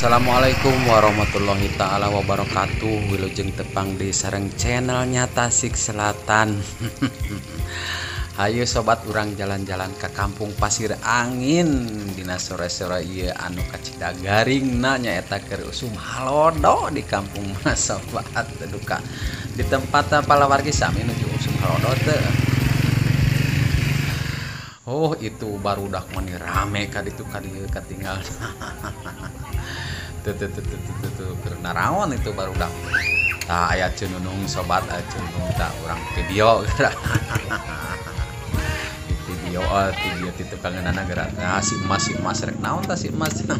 Assalamualaikum warahmatullahi ta'ala wabarakatuh. Wilujeng tepang di sareng channelnya Tasik Selatan. Hayu sobat, urang jalan-jalan ke kampung Pasir Angin dina sore-sore ieu anu kacida garing nanya eta keur usum halodo di kampung mah sobat. Duka di tempat palawargi sami nuju usum halodo teu. Oh itu barudak mani rame kaditu kadieu katinggal. Tuh naraon itu barudak. Tah aya cenunung sobat, cenunung tah urang video. Video ti tukangeunana geura. Nah si emas rek naon tah si emas. Tuh.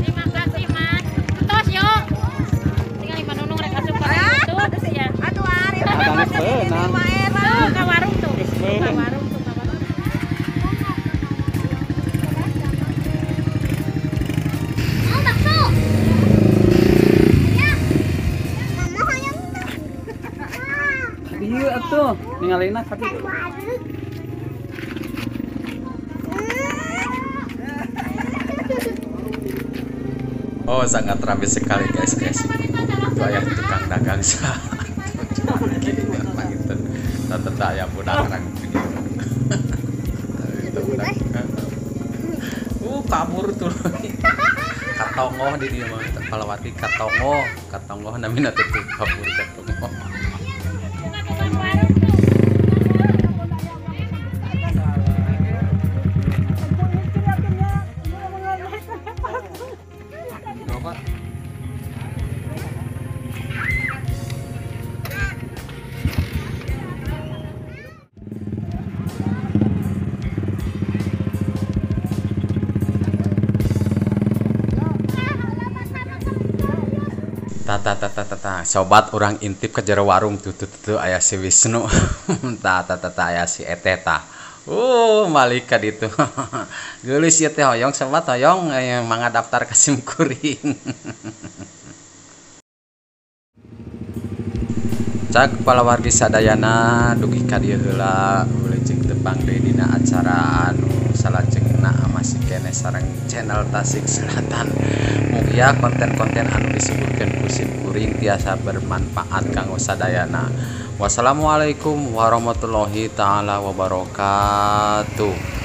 Terima kasih Mas. Tos yuk. Tinggal lima nunung rek asup ka ditu ya. Atuh ari Ada peunang. Tuh ka warung tuh. Ka warung tuh. Mau bakso. Ieu atuh ningalina ka ditu. Oh sangat ramai sekali guys. Itu ayah tukang dagang satu. Tata ayah budak orang video. Itu budak. Kabur tuh. Katongoh di dia mah Palawati katongoh namina teh kabur katongoh. Tata sobat, orang intip ke jero warung tuh aya si Wisnu. Tata aya si Eteta. Malika ditu. Geulis ieu teh hoyong sobat, hoyong mangga daftar ka SIM kuring. Cak palawargi sadayana dugi ka dieu heula wilujeng tepang deui dina acara anu salajengna masih kene sareng channel Tasik Selatan. Mugia konten-konten anu disuguhkeun ku SIM kuring tiasa bermanfaat kanggo sadayana. Wassalamualaikum warahmatullahi taala wabarakatuh.